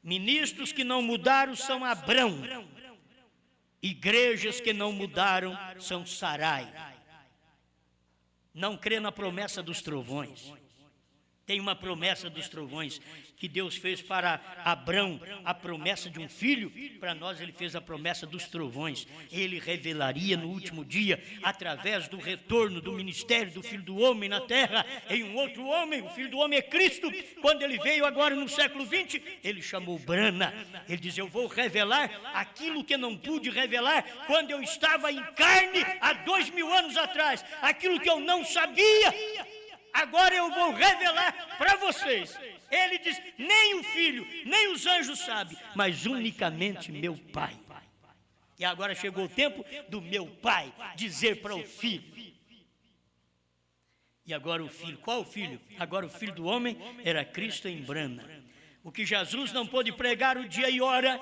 Ministros que não mudaram são Abrão. Igrejas que não mudaram são Sarai. Não crê na promessa dos trovões. Tem uma promessa dos trovões que Deus fez para Abrão, a promessa de um filho. Para nós ele fez a promessa dos trovões. Ele revelaria no último dia, através do retorno do ministério do Filho do Homem na terra, em um outro homem. O Filho do Homem é Cristo. Quando ele veio agora no século 20, ele chamou Brana. Ele diz, eu vou revelar aquilo que não pude revelar quando eu estava em carne há 2000 anos atrás. Aquilo que eu não sabia, agora eu vou revelar para vocês. Ele diz, nem o filho, nem os anjos sabem, mas unicamente meu pai. E agora chegou o tempo do meu pai dizer para o filho. E agora o filho, qual o filho? Agora o Filho do Homem era Cristo em Brana. O que Jesus não pôde pregar o dia e hora,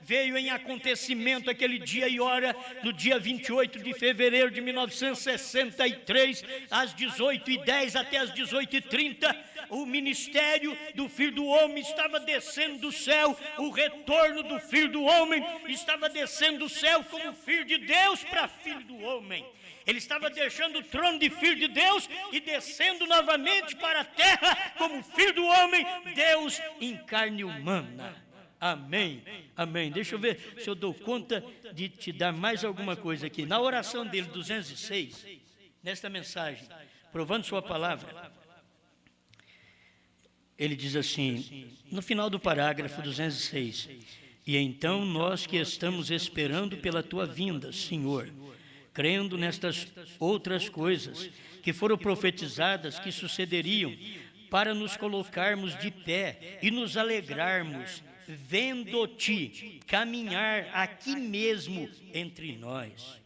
veio em acontecimento aquele dia e hora, no dia 28 de fevereiro de 1963, às 18h10 até às 18h30, o ministério do Filho do Homem estava descendo do céu, o retorno do Filho do Homem estava descendo do céu como Filho de Deus para Filho do Homem. Ele estava deixando o trono de Filho de Deus e descendo novamente para a terra como Filho do Homem, Deus em carne humana. Amém, amém. Deixa eu ver se eu dou conta de te dar mais alguma coisa aqui. Na oração dele, 206, nesta mensagem, provando sua palavra, ele diz assim, no final do parágrafo 206, e então nós que estamos esperando pela tua vinda, Senhor, crendo nestas outras coisas que foram profetizadas que sucederiam, para nos colocarmos de pé e nos alegrarmos, vendo-te caminhar aqui mesmo entre nós.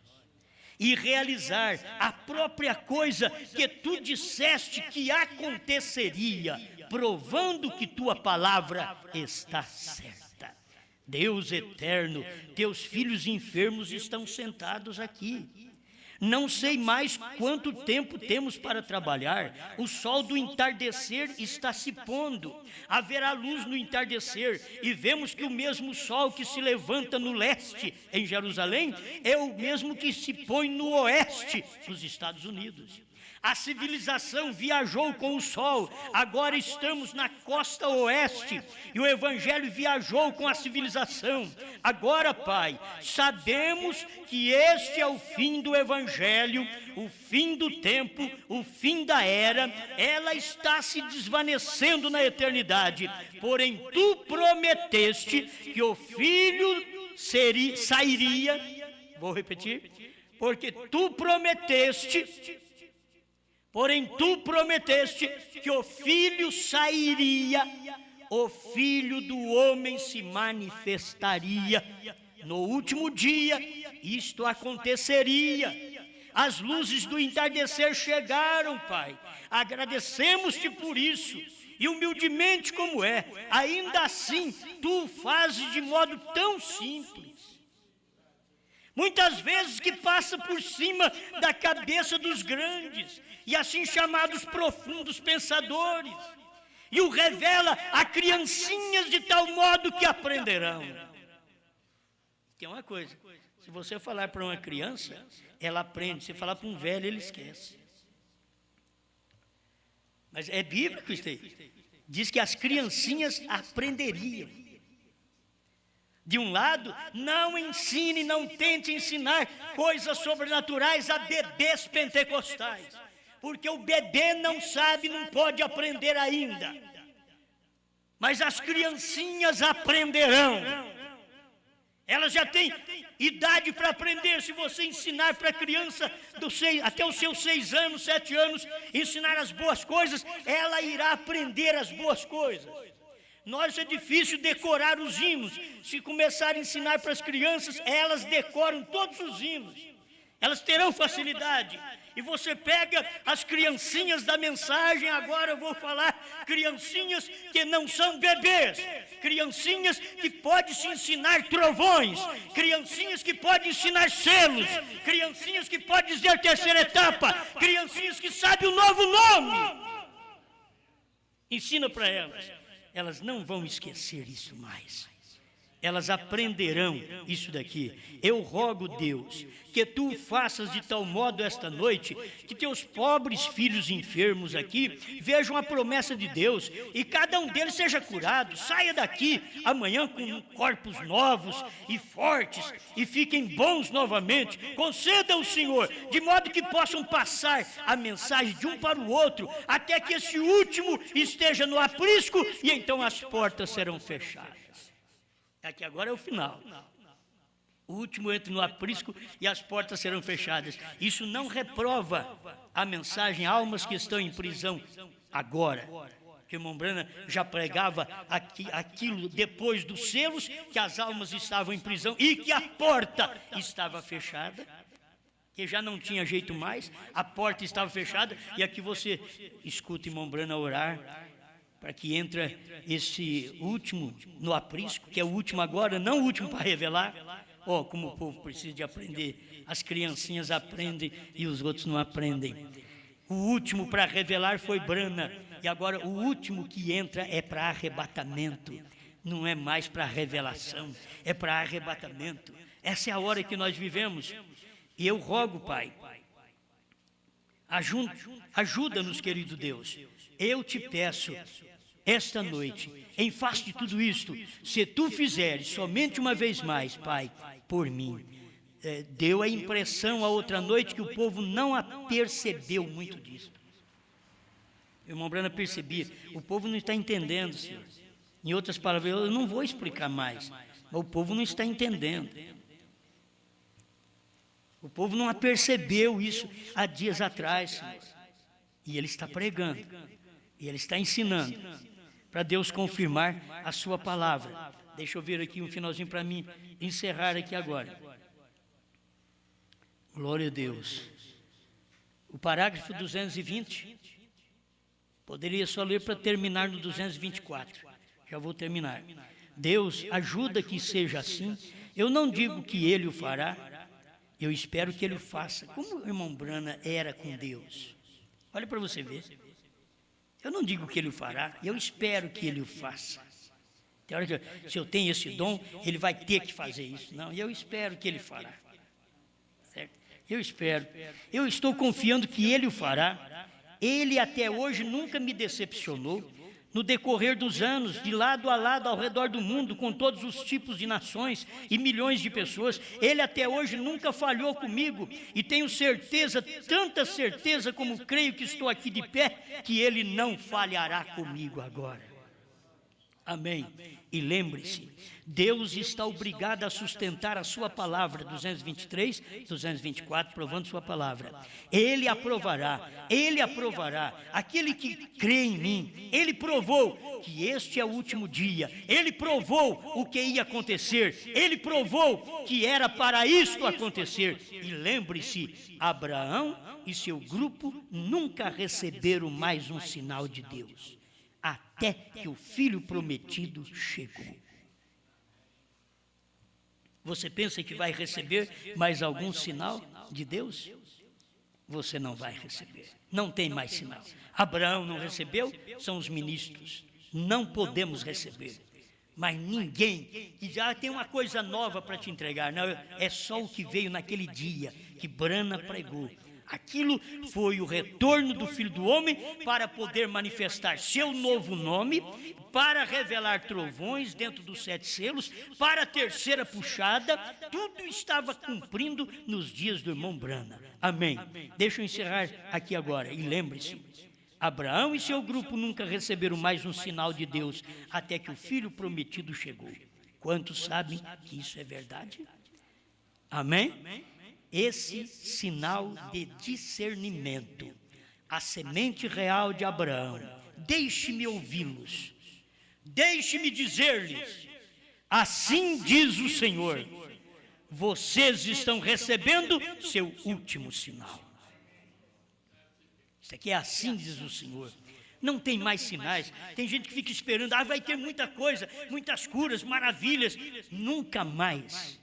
e realizar a própria coisa que tu disseste que aconteceria, provando que tua palavra está certa. Deus eterno, teus filhos enfermos estão sentados aqui. Não sei mais quanto tempo temos para trabalhar. O sol do entardecer está se pondo. Haverá luz no entardecer. E vemos que o mesmo sol que se levanta no leste, em Jerusalém, é o mesmo que se põe no oeste, nos Estados Unidos. A civilização viajou com o sol, agora estamos na costa oeste, e o evangelho viajou com a civilização. Agora, Pai, sabemos que este é o fim do evangelho, o fim do tempo, o fim da era, ela está se desvanecendo na eternidade. Porém, tu prometeste que o filho sairia, vou repetir, porque tu prometeste. Porém, tu prometeste que o Filho sairia, o Filho do homem se manifestaria. No último dia, isto aconteceria. As luzes do entardecer chegaram, Pai. Agradecemos-te por isso. E humildemente como é, ainda assim, tu fazes de modo tão simples. Muitas vezes que passa por cima da cabeça dos grandes, e assim chamados profundos pensadores, e o revela a criancinhas de tal modo que aprenderão. Tem uma coisa, se você falar para uma criança, ela aprende. Se falar para um velho, ele esquece. Mas é bíblico isso aí. Diz que as criancinhas aprenderiam. De um lado, não ensine, não tente ensinar coisas sobrenaturais a bebês pentecostais, porque o bebê não sabe, não pode aprender ainda. Mas as criancinhas aprenderão. Elas já têm idade para aprender. Se você ensinar para a criança até os seus 6 anos, 7 anos, ensinar as boas coisas, ela irá aprender as boas coisas. Nós é difícil decorar os hinos. Se começar a ensinar para as crianças, elas decoram todos os hinos. Elas terão facilidade. E você pega as criancinhas da mensagem, agora eu vou falar criancinhas que não são bebês, criancinhas que podem se ensinar trovões, criancinhas que podem ensinar selos, criancinhas que podem dizer terceira etapa, criancinhas que sabem o novo nome. Ensina para elas. Elas não vão esquecer isso mais. Elas aprenderão isso daqui. Eu rogo, Deus, que tu faças de tal modo esta noite, que teus pobres filhos enfermos aqui vejam a promessa de Deus, e cada um deles seja curado, saia daqui amanhã com corpos novos e fortes, e fiquem bons novamente. Conceda ao Senhor, de modo que possam passar a mensagem de um para o outro, até que esse último esteja no aprisco, e então as portas serão fechadas. Aqui agora é o final. O último entra no aprisco e as portas serão fechadas. Isso não reprova a mensagem a almas que estão em prisão agora. Porque Mombrana já pregava aquilo depois dos selos, que as almas estavam em prisão e que a porta estava fechada, que já não tinha jeito mais, a porta estava fechada, e aqui você escuta Mombrana orar, para que entre esse último no aprisco, que é o último agora, não o último para revelar. Como o povo precisa de aprender. As criancinhas aprendem e os outros não aprendem. O último para revelar foi Brana, e agora o último que entra é para arrebatamento. Não é mais para revelação, é para arrebatamento. Essa é a hora que nós vivemos. E eu rogo, Pai, ajuda-nos, querido Deus. Eu te peço, esta noite, em face de tudo isto, se tu fizeres somente uma vez mais, Pai, por mim. Deu a impressão a outra noite que o povo não percebeu muito disso. O irmão Brana percebia, o povo não está entendendo, Senhor. Em outras palavras, eu não vou explicar mais, mas o povo não está entendendo. O povo não percebeu isso há dias atrás, Senhor. E ele está pregando, e ele está ensinando, para Deus confirmar a sua palavra. Deixa eu ver aqui um finalzinho para mim encerrar aqui agora. Glória a Deus. O parágrafo 220, poderia só ler para terminar no 224. Já vou terminar. Deus, ajuda que seja assim. Eu não digo que Ele o fará, eu espero que Ele o faça. Como o irmão Brana era com Deus. Olha para você ver. Eu não digo que Ele o fará, eu espero que Ele o faça. Tem hora que, se eu tenho esse dom, Ele vai ter que fazer isso. Não, eu espero que Ele fará. Certo? Eu espero. Eu estou confiando que Ele o fará. Ele até hoje nunca me decepcionou. No decorrer dos anos, de lado a lado ao redor do mundo, com todos os tipos de nações e milhões de pessoas, Ele até hoje nunca falhou comigo, e tenho certeza, tanta certeza como creio que estou aqui de pé, que Ele não falhará comigo agora. Amém. E lembre-se, Deus está obrigado a sustentar a sua palavra, 223, 224, provando sua palavra. Ele aprovará, aquele que crê em mim, Ele provou que este é o último dia, Ele provou o que ia acontecer, Ele provou que era para isto acontecer. E lembre-se, Abraão e seu grupo nunca receberam mais um sinal de Deus, até que o filho prometido chegou. Você pensa que vai receber mais algum sinal de Deus? Você não vai receber. Não tem mais sinal. Abraão não recebeu, são os ministros. Não podemos receber. Mas ninguém, que já tem uma coisa nova para te entregar. Não, é só o que veio naquele dia que Brana pregou. Aquilo foi o retorno do Filho do Homem para poder manifestar seu novo nome, para revelar trovões dentro dos 7 selos, para a terceira puxada. Tudo estava cumprindo nos dias do irmão Brana. Amém. Deixa eu encerrar aqui agora. E lembre-se, Abraão e seu grupo nunca receberam mais um sinal de Deus, até que o filho prometido chegou. Quantos sabem que isso é verdade? Amém? Esse sinal de discernimento, a semente real de Abraão, deixe-me ouvi-los, deixe-me dizer-lhes, assim diz o Senhor, vocês estão recebendo seu último sinal. Isso aqui é assim diz o Senhor. Não tem mais sinais. Tem gente que fica esperando, vai ter muita coisa, muitas curas, maravilhas. Nunca mais.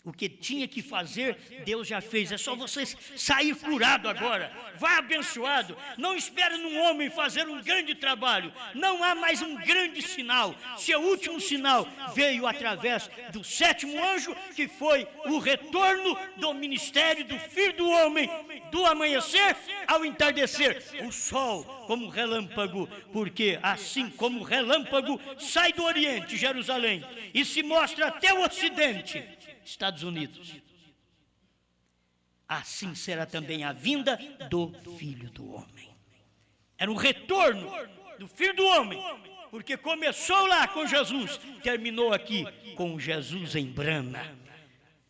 O que tinha que fazer, Deus já fez. É só você sair curado agora. Vá abençoado. Não espere num homem fazer um grande trabalho. Não há mais um grande sinal. Seu último sinal veio através do 7º anjo, que foi o retorno do ministério do Filho do Homem, do amanhecer ao entardecer. O sol como relâmpago, porque assim como o relâmpago sai do Oriente, Jerusalém, e se mostra até o Ocidente, Estados Unidos, assim será também a vinda do Filho do Homem. Era um retorno do Filho do Homem, porque começou lá com Jesus, terminou aqui com Jesus em Brana.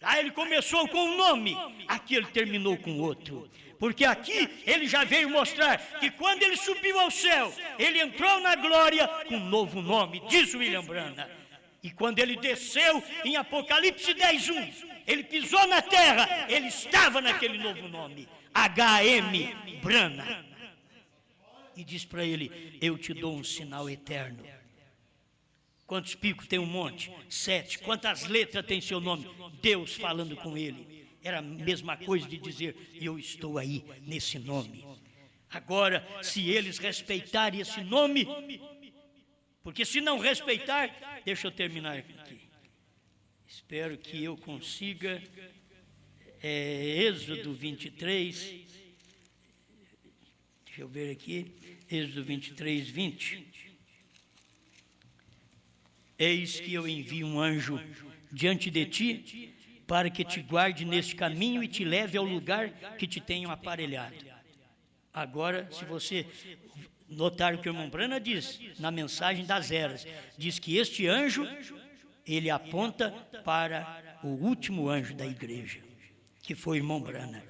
Lá ele começou com um nome, aqui ele terminou com outro. Porque aqui ele já veio mostrar que quando ele subiu ao céu, ele entrou na glória com um novo nome, diz William Brana. E quando ele desceu em Apocalipse 10:1, ele pisou na terra, ele estava naquele novo nome, H.M. Brana. E diz para ele, eu te dou um sinal eterno. Quantos picos tem um monte? 7. Quantas letras tem seu nome? Deus falando com ele. Era a mesma coisa de dizer, eu estou aí nesse nome. Agora, se eles respeitarem esse nome, porque se não respeitar, deixa eu terminar aqui. Espero que eu consiga. Êxodo 23. Deixa eu ver aqui. Êxodo 23, 20. Eis que eu envio um anjo diante de ti, para que te guarde neste caminho e te leve ao lugar que te tenho aparelhado. Agora, se você notar o que o irmão Brana diz na mensagem das eras, diz que este anjo, ele aponta para o último anjo da igreja, que foi o irmão Brana.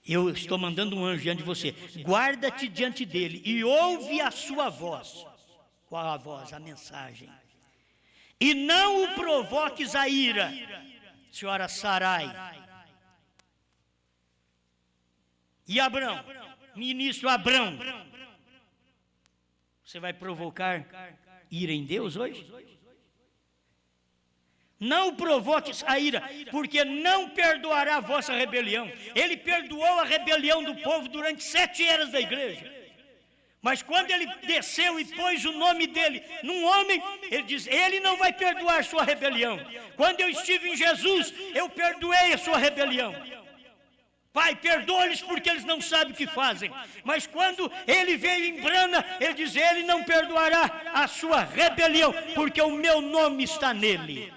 Eu estou mandando um anjo diante de você, guarda-te diante dele e ouve a sua voz. Qual a voz? A mensagem. E não o provoques a ira, senhora Sarai. E Abrão, ministro Abrão, você vai provocar ira em Deus hoje? Não provoques a ira, porque não perdoará a vossa rebelião. Ele perdoou a rebelião do povo durante 7 eras da igreja. Mas quando ele desceu e pôs o nome dele num homem, ele diz, ele não vai perdoar sua rebelião. Quando eu estive em Jesus, eu perdoei a sua rebelião. Pai, perdoa-lhes porque eles não sabem o que fazem. Mas quando ele veio em Brana, ele diz, ele não perdoará a sua rebelião, porque o meu nome está nele.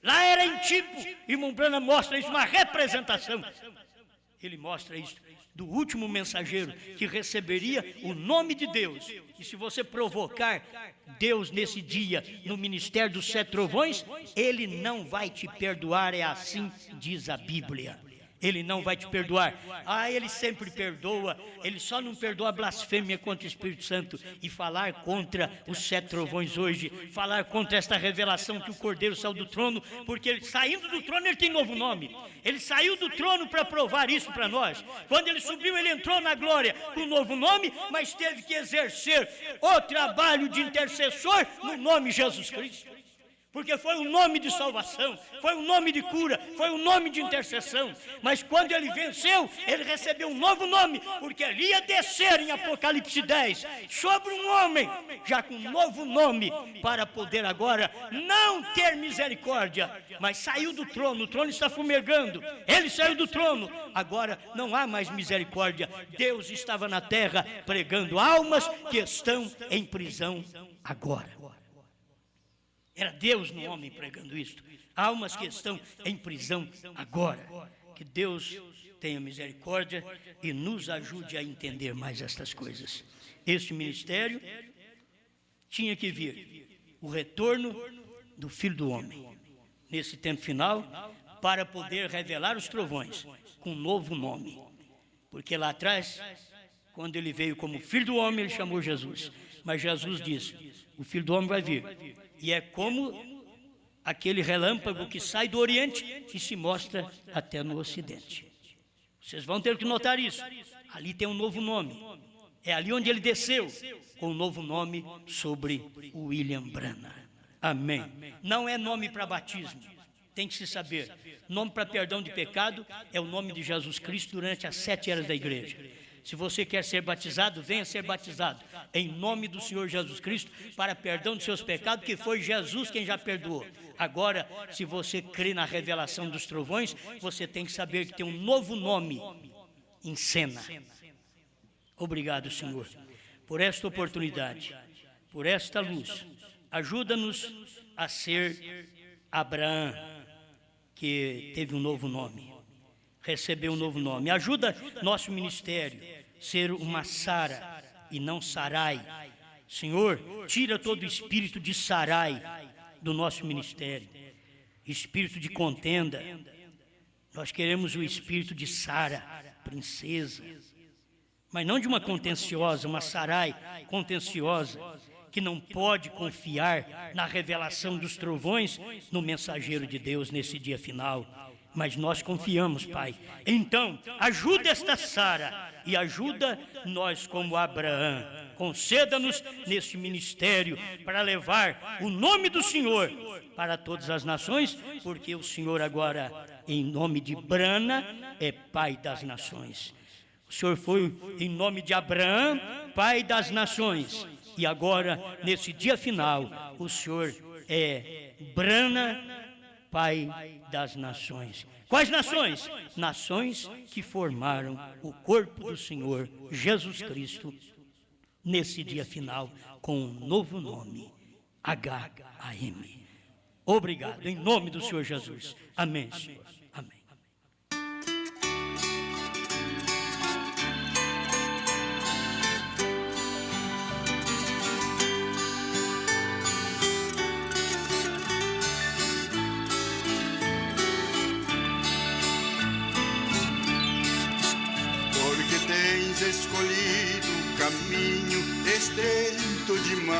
Lá era em tipo, irmão Brana mostra isso, uma representação. Ele mostra isso do último mensageiro que receberia o nome de Deus. E se você provocar Deus nesse dia, no ministério dos 7 trovões, ele não vai te perdoar, é assim diz a Bíblia. Ele não vai te perdoar. Ele sempre perdoa. Ele só não perdoa a blasfêmia contra o Espírito Santo. E falar contra os 7 trovões hoje, falar contra esta revelação que o Cordeiro saiu do trono, porque ele, saindo do trono, ele tem novo nome. Ele saiu do trono para provar isso para nós. Quando ele subiu, ele entrou na glória com um novo nome, mas teve que exercer o trabalho de intercessor no nome de Jesus Cristo. Porque foi um nome de salvação, foi um nome de cura, foi um nome de intercessão. Mas quando ele venceu, ele recebeu um novo nome, porque ele ia descer em Apocalipse 10 sobre um homem, já com um novo nome, para poder agora não ter misericórdia, mas saiu do trono, o trono está fumegando, ele saiu do trono, agora não há mais misericórdia. Deus estava na terra pregando almas que estão em prisão agora. Era Deus no homem pregando isto. Almas que estão em prisão agora. Que Deus tenha misericórdia e nos ajude a entender mais estas coisas. Este ministério tinha que vir o retorno do Filho do Homem, nesse tempo final, para poder revelar os trovões com um novo nome. Porque lá atrás, quando ele veio como Filho do Homem, ele chamou Jesus. Mas Jesus disse, o Filho do Homem vai vir. E é como aquele relâmpago que sai do Oriente e se mostra até no Ocidente. Vocês vão ter que notar isso. Ali tem um novo nome. É ali onde ele desceu, com um novo nome sobre William Branham. Amém. Não é nome para batismo. Tem que se saber. Nome para perdão de pecado é o nome de Jesus Cristo durante as 7 eras da igreja. Se você quer ser batizado, venha ser batizado em nome do Senhor Jesus Cristo para perdão dos seus pecados, que foi Jesus quem já perdoou. Agora, se você crê na revelação dos trovões, você tem que saber que tem um novo nome em cena. Obrigado, Senhor, por esta oportunidade, por esta luz. Ajuda-nos a ser Abraão, que teve um novo nome. Recebeu um novo nome. Ajuda nosso ministério a ser uma Sara e não Sarai. Senhor, tira todo o espírito de Sarai do nosso ministério. Espírito de contenda. Nós queremos o espírito de Sara, princesa. Mas não de uma contenciosa, uma Sarai contenciosa, que não pode confiar na revelação dos trovões no mensageiro de Deus nesse dia final. Mas nós confiamos, Pai. Então, ajuda esta Sara e ajuda nós como Abraão. Conceda-nos neste ministério para levar o nome do Senhor para todas as nações, porque o Senhor agora, em nome de Brana, é Pai das nações. O Senhor foi em nome de Abraão, Pai das nações. E agora, nesse dia final, o Senhor é Brana, Pai das nações. Quais nações? Nações que formaram o corpo do Senhor Jesus Cristo nesse dia final com um novo nome, H-A-M. Obrigado, em nome do Senhor Jesus. Amém, Senhor. Amém. Escolhido um caminho estreito demais,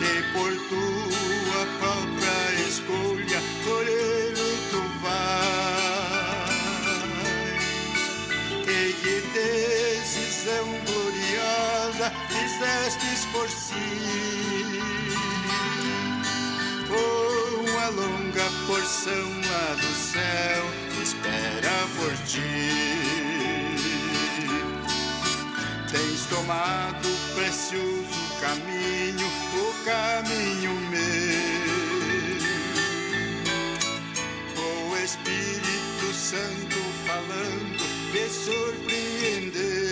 e por tua própria escolha por ele tu vais. por si. Oh, a longa porção lá do céu espera por ti. Tens tomado o precioso caminho, o caminho meu. O Espírito Santo falando me surpreendeu.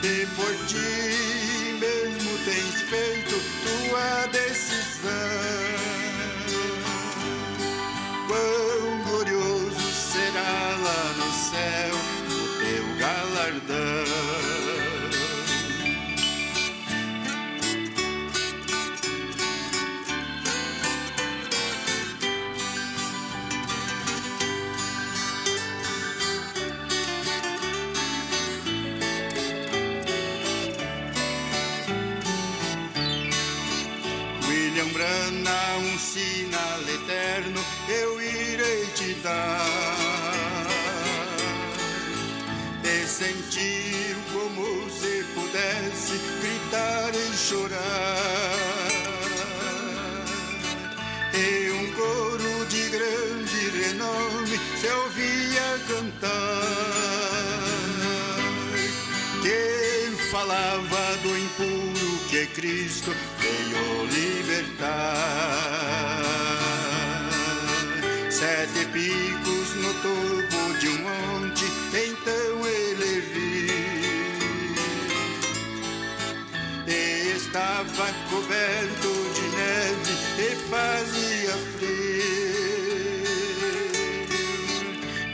E por ti mesmo tens feito tua decisão. Quão glorioso será lá no céu o teu galardão. Brana, um sinal eterno eu irei te dar, e sentir como se pudesse gritar e chorar, e um coro de grande renome se ouvia cantar, que falava do impuro que Cristo veio libertar. 7 picos no topo de um monte, então ele viu, e estava coberto de neve e fazia frio.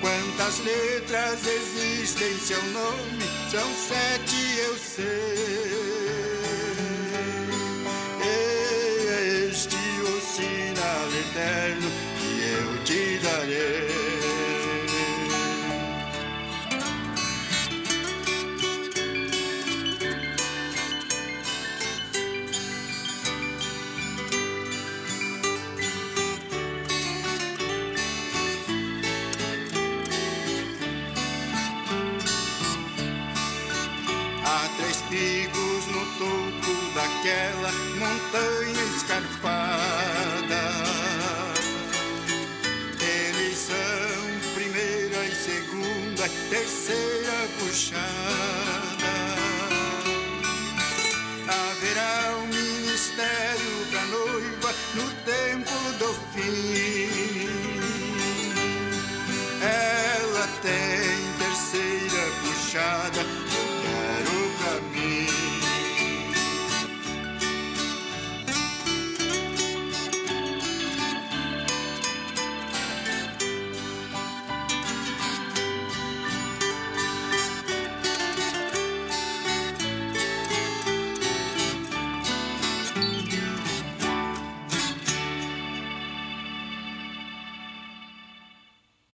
Quantas letras existem em seu nome? São 7, eu sei. O sinal eterno que eu te darei. Há 3 picos no topo daquela montanha escarpada. Eles são primeira e segunda, terceira puxada.